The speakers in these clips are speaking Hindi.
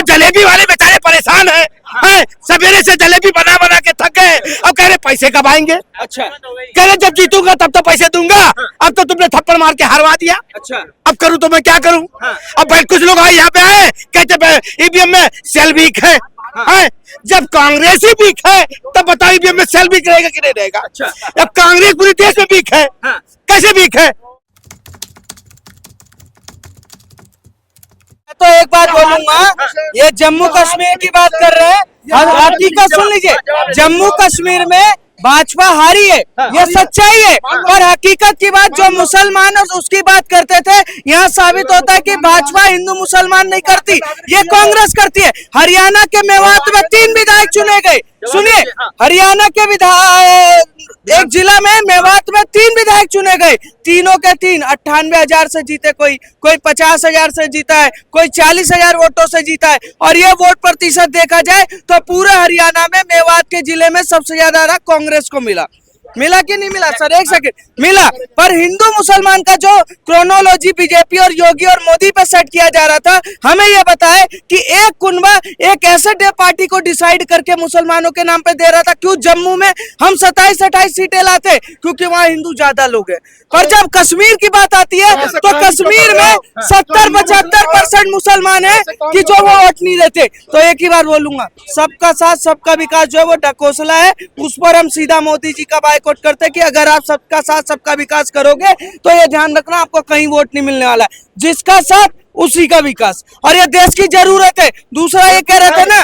जलेबी वाले बेचारे परेशान हैं, सवेरे से जलेबी बना बना के थक गए। अब कह रहे पैसे कब आएंगे। अच्छा, कह रहे जब जीतूंगा तब तो पैसे दूंगा। अब तो तुमने थप्पड़ मार के हरवा दिया। अच्छा, अब करूं तो मैं क्या करूं। अब भाई कुछ लोग आए यहाँ पे आए कहते ईवीएम में सेल वीक है। जब कांग्रेस ही वीक है तब बताओ ईवीएम में सेल वीक रहेगा कि नहीं रहेगा। अच्छा, अब कांग्रेस पूरे देश में वीक है, कैसे वीक है। तो एक बात बोलूंगा, ये जम्मू कश्मीर की बात कर रहे हैं, हकीकत सुन लीजिए। जम्मू कश्मीर में भाजपा हारी है, ये सच्चाई है। और हकीकत की बात जो मुसलमान है उसकी बात करते थे, यहाँ साबित होता है कि भाजपा हिंदू मुसलमान नहीं करती, ये कांग्रेस करती है। हरियाणा के मेवात में 3 विधायक चुने गए। सुनिए, हरियाणा के विधायक एक जिला में मेवात में 3 विधायक चुने गए, तीनों के 98,000 से जीते, कोई 50,000 से जीता है, कोई 40,000 वोटों से जीता है। और ये वोट प्रतिशत देखा जाए तो पूरे हरियाणा में मेवात के जिले में सबसे ज्यादा कांग्रेस को मिला कि नहीं मिला सर? एक सेकंड, मिला। पर हिंदू मुसलमान का जो क्रोनोलॉजी बीजेपी और योगी और मोदी पे सेट किया जा रहा था, हमें ये बताए कि एक कुनबा एक ऐसे पार्टी को डिसाइड करके मुसलमानों के नाम पे दे रहा था। क्यों जम्मू में हम 27-28 सीटें लाते? क्योंकि वहाँ हिंदू ज्यादा लोग हैं। पर जब कश्मीर की बात आती है तो कश्मीर में 70-75% मुसलमान है कि जो वो वोट नहीं देते। तो एक ही बार बोलूंगा, सबका साथ सबका विकास जो है वो ढकोसला है। उस पर हम सीधा मोदी जी का बाइकआउट करते कि अगर आप सबका साथ सबका विकास करोगे तो ये ध्यान रखना आपको कहीं वोट नहीं मिलने वाला है। जिसका साथ उसी का विकास, और ये देश की जरूरत है। दूसरा ये कह रहे थे ना,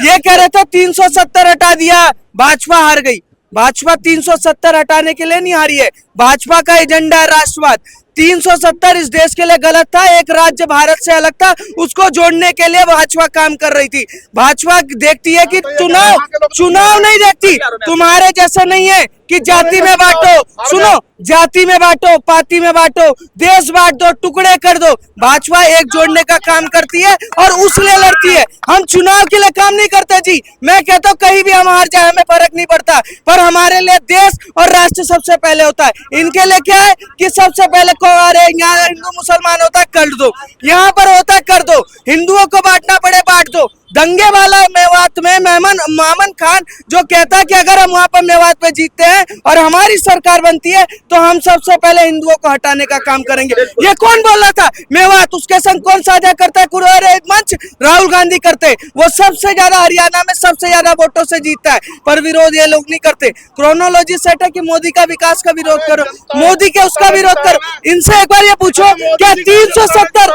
ये कह रहे थे 370 हटा दिया, भाजपा हार गई। भाजपा 370 हटाने के लिए नहीं हारी है, भाजपा का एजेंडा है राष्ट्रवाद। 370 इस देश के लिए गलत था, एक राज्य भारत से अलग था, उसको जोड़ने के लिए भाजपा काम कर रही थी। भाजपा देखती है कि चुनाव नहीं देखती, तुम्हारे जैसा नहीं है कि जाति में बांटो। सुनो, जाति में बांटो, पार्टी में बांटो, देश बांट दो, टुकड़े कर दो। भाजपा एक जोड़ने का काम करती है और उसलिए लड़ती है। हम चुनाव के लिए काम नहीं करते जी। मैं कहता हूँ कहीं भी हम हार जाए हमें फर्क नहीं पड़ता, पर हमारे लिए देश और राष्ट्र सबसे पहले होता है। इनके लिए क्या है कि सबसे पहले अरे यहाँ हिंदू मुसलमान होता है कर दो, यहाँ पर होता है कर दो, हिंदुओं को बांटना पड़े बांट दो। दंगे वाला मेवात में मामन खान जो कहता है कि अगर हम वहां पर मेवात पे जीतते हैं और हमारी सरकार बनती है तो हम सबसे पहले हिंदुओं को हटाने का काम करेंगे। ये कौन बोल रहा था? मेवात। उसके संग कौन साझा करता है? कुरहरे मंच राहुल गांधी करते। वो सबसे ज्यादा हरियाणा में सबसे ज्यादा वोटों से जीतता है, पर विरोध ये लोग नहीं करते। क्रोनोलॉजी सेट है कि मोदी का विकास का विरोध करो, मोदी के उसका विरोध करो। इनसे एक बार ये पूछो क्या 370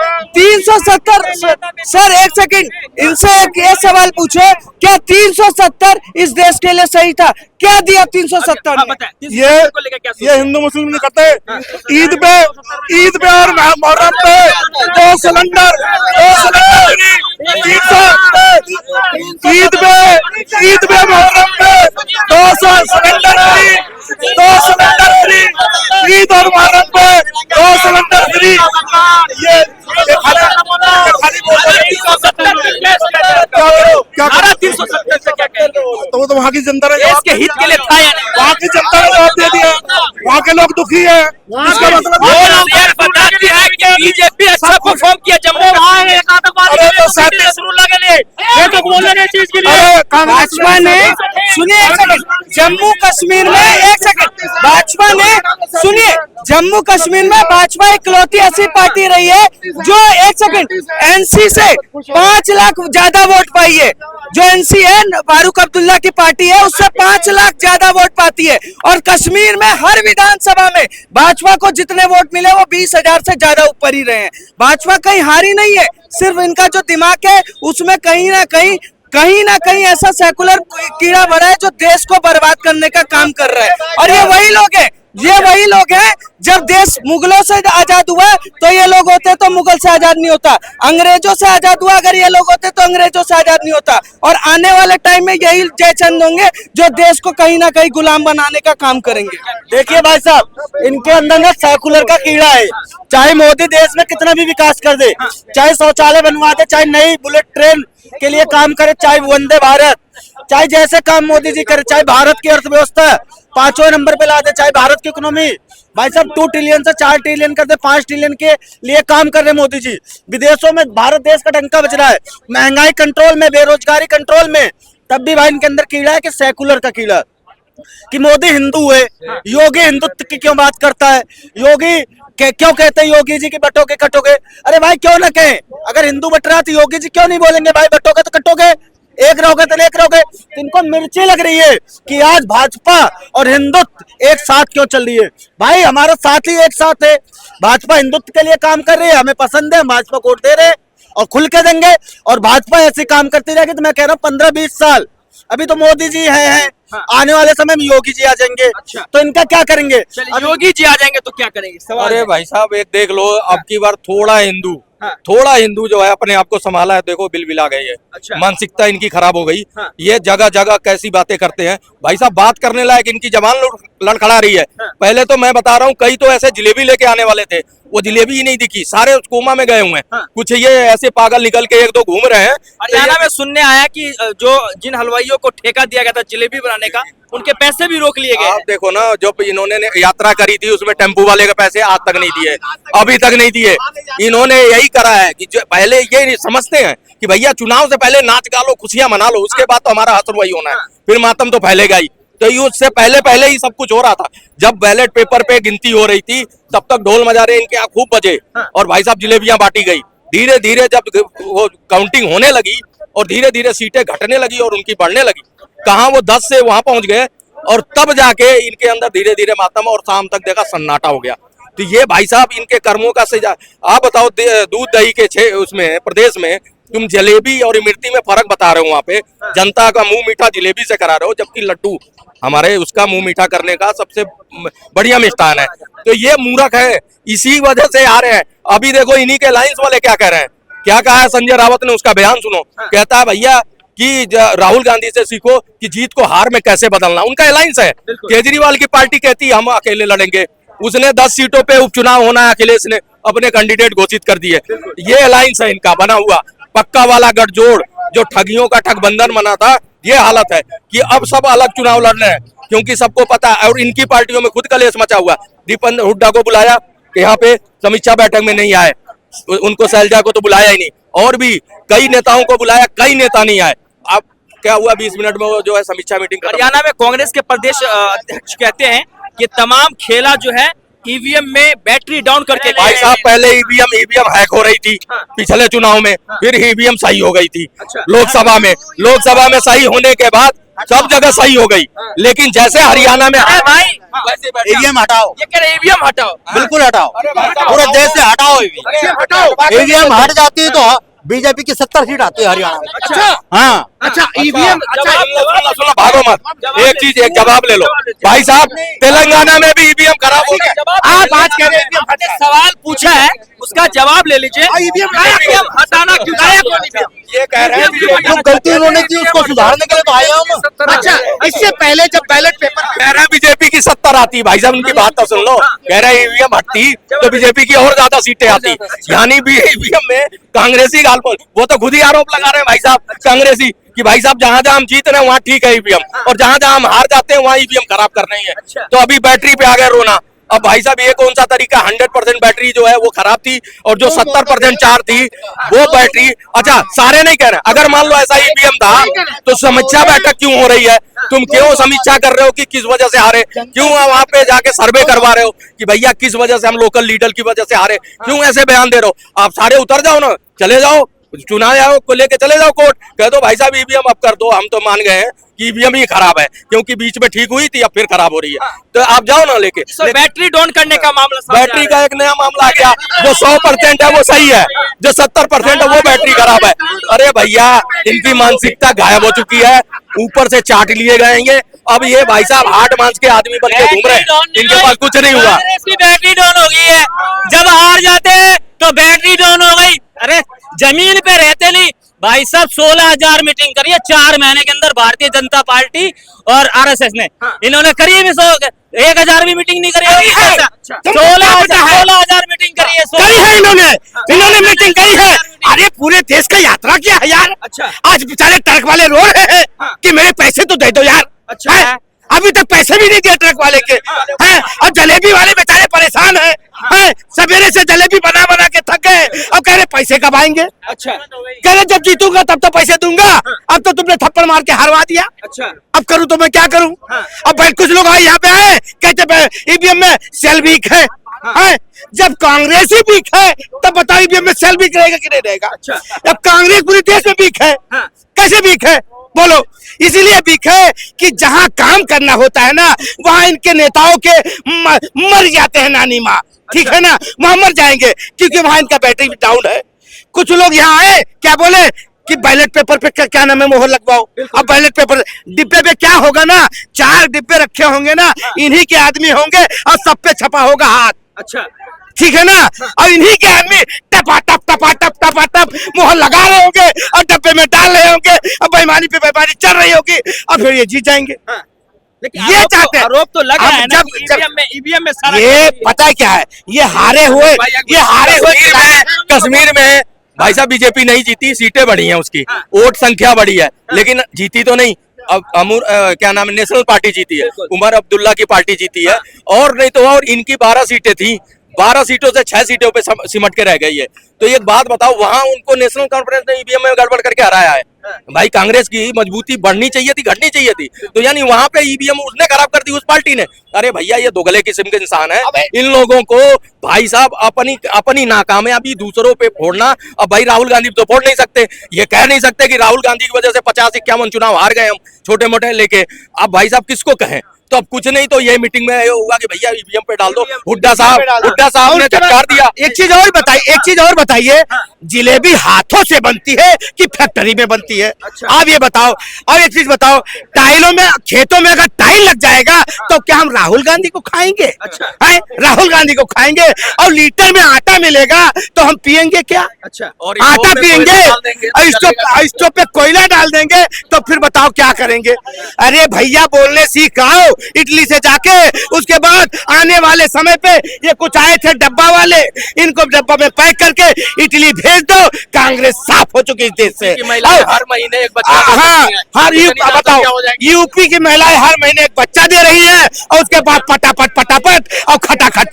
सर एक सेकंड, इनसे ये सवाल पूछो क्या 370 इस देश के लिए सही था? क्या दिया 370 ने? ये हिंदू मुस्लिम नहीं करते। ईद पे और मुहर्रम पे 2 सिलेंडर ईद पे मुहर्रम पे 200 सिलेंडर फ्री, ईद और मुहर्रम पे 2 सिलेंडर फ्री। ये तो वहाँ की जनता ने देश के हित के लिए था, वहाँ की जनता ने जवाब दे दिया। वहाँ के लोग दुखी है, इसका मतलब बीजेपी अच्छा परफॉर्म किया जम्मू में। भाजपा ने, सुनिए एक सेकंड, जम्मू कश्मीर में एक सेकंड, भाजपा ने, सुनिए, जम्मू कश्मीर में भाजपा इकलौती ऐसी पार्टी रही है जो एक सेकंड एनसी से 5 लाख ज्यादा वोट पाई है। जो एनसी है, फारूक अब्दुल्ला की पार्टी है, उससे 5 लाख ज्यादा वोट पाती है। और कश्मीर में हर विधानसभा में भाजपा को जितने वोट मिले वो 20,000 से ज्यादा ऊपर ही रहे हैं। भाजपा कहीं हारी नहीं है, सिर्फ इनका जो दिमाग है उसमें कहीं ना कहीं ऐसा सेकुलर कीड़ा भरा है जो देश को बर्बाद करने का काम कर रहा है। और ये वही लोग हैं जब देश मुगलों से आजाद हुआ तो ये लोग होते तो मुगल से आजाद नहीं होता, अंग्रेजों से आजाद हुआ अगर ये लोग होते तो अंग्रेजों से आजाद नहीं होता। और आने वाले टाइम में यही जयचंद होंगे जो देश को कहीं ना कहीं गुलाम बनाने का काम करेंगे। देखिए भाई साहब, इनके अंदर ना सेकुलर का कीड़ा है। चाहे मोदी देश में कितना भी विकास कर दे, चाहे शौचालय बनवा दे, चाहे नई बुलेट ट्रेन के लिए काम करे, चाहे वंदे भारत, चाहे जैसे काम मोदी जी करे, चाहे भारत की अर्थव्यवस्था 5वें नंबर पे ला दे, चाहे भारत की इकोनॉमी भाई साहब 2 ट्रिलियन से 4 ट्रिलियन कर दे, 5 ट्रिलियन के लिए काम कर रहे मोदी जी। विदेशों में भारत देश का डंका बज रहा है, महंगाई कंट्रोल में, बेरोजगारी कंट्रोल में, तब भी भाई इनके अंदर कीड़ा है कि सेकुलर का कीड़ा, कि मोदी हिंदू है, योगी हिंदुत्व की क्यों बात करता है, योगी क्यों कहते हैं योगी जी की बटोगे कटोगे। अरे भाई क्यों ना कहें, अगर हिंदू बट रहा है तो योगी जी क्यों नहीं बोलेंगे भाई बटोगे तो कटोगे, एक रहोगे तो एक रहोगे। तो इनको मिर्ची लग रही है कि आज भाजपा और हिंदुत्व एक साथ क्यों चल रही है। भाई हमारा साथ ही एक साथ है, भाजपा हिंदुत्व के लिए काम कर रही है, हमें पसंद है, हम भाजपा को वोट दे रहे हैं और खुल के देंगे। और भाजपा ऐसे काम करती रहेगी तो मैं कह रहा हूँ 15-20 साल, अभी तो मोदी जी हैं आने वाले समय में योगी जी आ जाएंगे। अच्छा। तो इनका क्या करेंगे। अब योगी जी आ जाएंगे तो क्या करेंगे, सवाल अरे है। भाई साहब एक देख लो, अब की बार हाँ। थोड़ा हिंदू जो है अपने आप को संभाला है, देखो बिलबिला गए है। अच्छा। मानसिकता इनकी खराब हो गई। हाँ। ये जगह जगह कैसी बातें करते हैं भाई साहब, बात करने लायक इनकी जबान लड़खड़ा रही है। हाँ। पहले तो मैं बता रहा हूँ, कई तो ऐसे जिलेबी लेके आने वाले थे, वो जिलेबी ही नहीं दिखी, सारे उस कोमा में गए हुए हैं। हाँ। कुछ ये ऐसे पागल निकल के 1-2 घूम रहे हैं। हरियाणा में सुनने आया कि जो जिन हलवाइयों को ठेका दिया गया था जलेबी बनाने का, उनके पैसे भी रोक लिए गए। आप देखो ना, जो इन्होंने यात्रा करी थी उसमें टेम्पू वाले के पैसे आज तक नहीं दिए, अभी तक नहीं दिए। इन्होंने यही करा है कि जो पहले ये समझते हैं कि भैया चुनाव से पहले नाच गा लो, खुशियां मना लो, उसके बाद तो हमारा हसरवाई होना है, फिर मातम तो फैलेगा ही। तो ये उससे पहले ही सब कुछ हो रहा था। जब बैलेट पेपर पे गिनती हो रही थी तब तक ढोल मजारे इनके यहाँ खूब बजे और भाई साहब जिलेबियां बांटी गई। धीरे धीरे जब वो काउंटिंग होने लगी और धीरे धीरे सीटें घटने लगी और उनकी बढ़ने लगी, कहाँ वो 10 से वहां पहुंच गए और तब जाके इनके अंदर धीरे धीरे मातम, और शाम तक देखा सन्नाटा हो गया। तो ये भाई साहब इनके कर्मों का सजा। आप बताओ, दूध दही के उसमें प्रदेश में तुम जलेबी और इमरती में फर्क बता रहे हो। वहां पे जनता का मुंह मीठा जलेबी से करा रहे हो, जबकि लड्डू हमारे उसका मुंह मीठा करने का सबसे बढ़िया मिष्ठान है। तो ये मूर्ख है, इसी वजह से आ रहे हैं। अभी देखो इन्हीं के लाइंस वाले क्या कह रहे हैं, क्या कहा है संजय रावत ने, उसका बयान सुनो। कहता है भैया कि राहुल गांधी से सीखो कि जीत को हार में कैसे बदलना। उनका अलायंस है। केजरीवाल की पार्टी कहती है हम अकेले लड़ेंगे, उसने 10 सीटों पे उपचुनाव होना है, अखिलेश ने अपने कैंडिडेट घोषित कर दिए। ये अलायंस है इनका बना हुआ, पक्का वाला गठजोड़ जो ठगियों का ठगबंधन बना था। ये हालत है कि अब सब अलग चुनाव लड़ रहे हैं, क्योंकि सबको पता है। और इनकी पार्टियों में खुद कलेश मचा हुआ। दीपेंद्र हुड्डा को बुलाया कि यहाँ पे समीक्षा बैठक में नहीं आए, उनको शैलजा को तो बुलाया ही नहीं, और भी कई नेताओं को बुलाया, कई नेता नहीं आए। अब क्या हुआ, 20 मिनट में वो जो है समीक्षा मीटिंग। हरियाणा में कांग्रेस के प्रदेश अध्यक्ष कहते हैं कि तमाम खेला जो है ईवीएम में बैटरी डाउन करके। भाई साहब पहले ईवीएम हैक हो रही थी पिछले चुनाव में, फिर ईवीएम सही हो गई थी। लोकसभा में सही होने के बाद सब जगह सही हो गई, लेकिन जैसे हरियाणा में भाई ईवीएम हटाओ, ये कह रहे ईवीएम हटाओ, बिल्कुल हटाओ, पूरे देश से हटाओ ईवीएम हट जाती है तो बीजेपी की 70 सीट आती है हरियाणा में। अच्छा हाँ, अच्छा ईवीएम। सुनो भागो मत, एक जवाब ले लो भाई साहब। तेलंगाना में भी ईवीएम खराब हो गया। आप आज कह रहे हैं सवाल पूछा है, उसका जवाब ले लीजिए। ईवीएम हटाना क्यों, लाया कौन ईवीएम? ये कह रहे हैं जो गलती उन्होंने की उसको सुधारने के लिए तो आए हम। अच्छा, इससे पहले जब बैलेट पेपर कह रहे हैं बीजेपी की 70 आती। भाई साहब उनकी बात तो सुन लो, कह रहे हैं ईवीएम हटती तो बीजेपी की और ज्यादा सीटें आती, यानी ईवीएम में कांग्रेसी गालपोल। वो तो खुद ही आरोप लगा रहे हैं भाई साहब कांग्रेसी कि भाई साहब जहां जहां हम जीत रहे हैं वहां ठीक है ईवीएम, और जहां जहां हम हार जाते हैं वहां ईवीएम खराब कर रही है। तो अभी बैटरी पे आ गए रोना। अब भाई साहब ये कौन सा तरीका, 100% बैटरी जो है वो खराब थी और जो 70% चार्ज थी वो बैटरी। अच्छा सारे नहीं कह रहे, अगर मान लो ऐसा ईवीएम था तो समीक्षा बैठक क्यों हो रही है? तुम क्यों समीक्षा कर रहे हो कि किस वजह से हारे? क्यों वहां पे जाके सर्वे करवा रहे हो कि भैया किस वजह से हम लोकल लीडर की वजह से हारे? क्यों ऐसे बयान दे रहे हो? आप सारे उतर जाओ ना, चले जाओ चुनाव आयोग को लेके चले जाओ कोर्ट, कह दो भाई साहब ईवीएम अब कर दो, हम तो मान गए हैं कि ईवीएम ही खराब है, क्योंकि बीच में ठीक हुई थी अब फिर खराब हो रही है। तो आप जाओ ना लेके। बैटरी डाउन करने का मामला, बैटरी का एक नया मामला आ गया, जो 100% है वो सही है, जो 70% है वो बैटरी खराब है। अरे भैया इनकी मानसिकता गायब हो चुकी है, ऊपर से चाट लिए गए ये। अब ये भाई साहब हार्ट मांस के आदमी बन के घूम रहे हैं, इनके पास कुछ नहीं हुआ। बैटरी डाउन हो गई है, जब हार जाते हैं तो बैटरी डाउन हो गई। अरे जमीन पे रहते नहीं भाई साहब। 16,000 मीटिंग करी है 4 महीने के अंदर भारतीय जनता पार्टी और आरएसएस ने, इन्होंने करी है 1000 भी मीटिंग नहीं करी होगी। है। 16,000 मीटिंग करी है। करी है इन्होंने मीटिंग करी है। अरे पूरे देश का यात्रा किया है यार। अच्छा। आज बेचारे ट्रक वाले रो रहे हैं कि मेरे पैसे तो दे दो यार। अच्छा। हैं? अभी तक पैसे भी नहीं दिए ट्रक वाले के हैं। और जलेबी वाले बेचारे परेशान हैं। हैं? सवेरे से जलेबी बना बना के थक गए। अब कह रहे पैसे कब आएंगे। अच्छा। कह रहे जब जीतूंगा तब तो पैसे दूंगा। अब तो तुमने थप्पड़ मार के हरवा दिया। अच्छा। अब करूं तो मैं क्या करूं। अब भाई कुछ लोग आए यहाँ पे आए कहते ईवीएम में सेल वीक है। हैं? जब कांग्रेस ही वीक है तब बताओ ईवीएम में सेल वीक रहेगा कि नहीं रहेगा। अब कांग्रेस पूरे देश में वीक है। कैसे वीक है बोलो। इसीलिए वीक है कि जहां काम करना होता है ना वहां इनके नेताओं के मर जाते हैं नानी माँ। ठीक है ना, वहां मर जाएंगे क्योंकि वहां इनका बैटरी डाउन है। कुछ लोग यहाँ आए क्या बोले कि बैलेट पेपर पे क्या नाम है मोहर लगवाओ। अब बैलेट पेपर डिब्बे पे क्या होगा ना, 4 डिब्बे रखे होंगे ना, इन्हीं के आदमी होंगे और सब पे छपा होगा हाथ। अच्छा। ठीक है ना, और इन्हीं के आदमी टपा टप मोहर लगा रहे होंगे और डब्बे में डाल रहे होंगे और बेईमानी पे बेईमानी चल रही होगी और फिर ये जीत जाएंगे। लेकिन ये चाहते हैं। आरोप तो लगा अब है ना ईवीएम में सारा ये पता है क्या है, ये हारे हुए कश्मीर में भाई साहब बीजेपी नहीं जीती, सीटें बढ़ी हैं उसकी, वोट संख्या बढ़ी है, लेकिन जीती तो नहीं। अब क्या नाम है, नेशनल पार्टी जीती है, उमर अब्दुल्ला की पार्टी जीती है। और नहीं तो और इनकी 12 सीटें थी, 12 सीटों से 6 सीटों पे सिमट के रह गई है। तो एक बात बताओ, वहां उनको नेशनल कॉन्फ्रेंस ने ईवीएम में गड़बड़ करके हराया है। भाई कांग्रेस की मजबूती बढ़नी चाहिए थी, घटनी चाहिए थी। तो यानी वहां पे ईवीएम उसने खराब कर दी, उस पार्टी ने। अरे भैया ये दोगले किस्म के इंसान है। इन लोगों को भाई साहब अपनी नाकामयाबी दूसरों पे फोड़ना। अब भाई राहुल गांधी तो फोड़ नहीं सकते, ये कह नहीं सकते कि राहुल गांधी की वजह से 50-51 चुनाव हार गए हम छोटे मोटे लेके। अब भाई साहब किसको कहें। तो अब कुछ नहीं तो ये मीटिंग में होगा कि भैया ईवीएम पे डाल दो। हुड्डा साहब ने चटकार दिया। एक चीज और बताइए, जिलेबी हाथों से बनती है कि फैक्ट्री में बनती है। आप ये बताओ। और एक चीज बताओ, टाइलों में खेतों में अगर टाइल लग जाएगा तो क्या हम राहुल गांधी को खाएंगे। राहुल गांधी को खाएंगे। और लीटर में आटा मिलेगा तो हम पियेंगे क्या। और आटा पियेंगे और स्टोव पे कोयला डाल देंगे तो फिर बताओ क्या करेंगे। अरे भैया बोलने सीखाओ इटली से जाके। उसके बाद आने वाले समय पे ये कुछ आए थे डब्बा वाले, इनको डब्बा में पैक करके इटली भेज दो। कांग्रेस साफ हो चुकी इस देश से। हर महीने एक बच्चा बताओ, यूपी की महिलाएं हर महीने एक बच्चा दे रही है और उसके बाद पटापट और खटाखट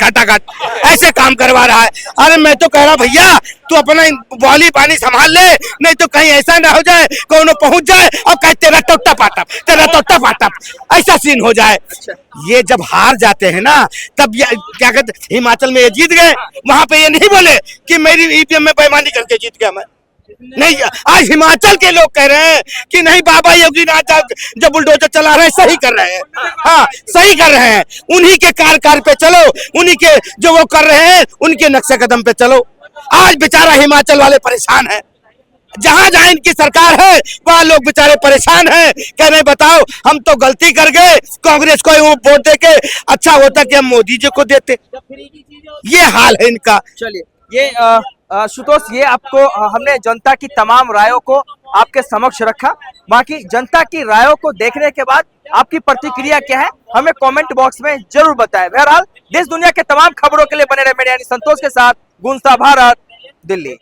ऐसे काम करवा रहा है। अरे मैं तो कह रहा भैया तू अपना बॉली पानी संभाल ले, नहीं तो कहीं ऐसा ना हो जाए कौन पहुंच जाए और कहे तेरा टोटा पाटप ऐसा सीन हो जाए। ये जब हार जाते हैं ना तब क्या कहते, हिमाचल में ये जीत गए, वहां पे ये नहीं बोले कि मेरी ईवीएम में बेईमानी करके जीत गया मैं। नहीं, आज हिमाचल के लोग कह रहे हैं कि नहीं बाबा योगीनाथ जब बुलडोजर चला रहे हैं सही कर रहे हैं। हाँ सही कर रहे हैं, उन्हीं के कार पे चलो, उन्हीं के जो वो कर रहे हैं उनके नक्शे कदम पे चलो। आज बेचारा हिमाचल वाले परेशान हैं, जहां जहां इनकी सरकार है वहां लोग बेचारे परेशान हैं। कह रहे बताओ हम तो गलती कर गए, कांग्रेस को वोट देके अच्छा होता कि हम मोदी जी को देते। ये हाल है इनका। चलिए, ये सुतोष, ये आपको हमने जनता की तमाम रायों को आपके समक्ष रखा। बाकी जनता की रायों को देखने के बाद आपकी प्रतिक्रिया क्या है हमें कमेंट बॉक्स में जरूर बताएं। बहरहाल देश दुनिया के तमाम खबरों के लिए बने रहे मेरे यानी संतोष के साथ। गुंसा भारत, दिल्ली।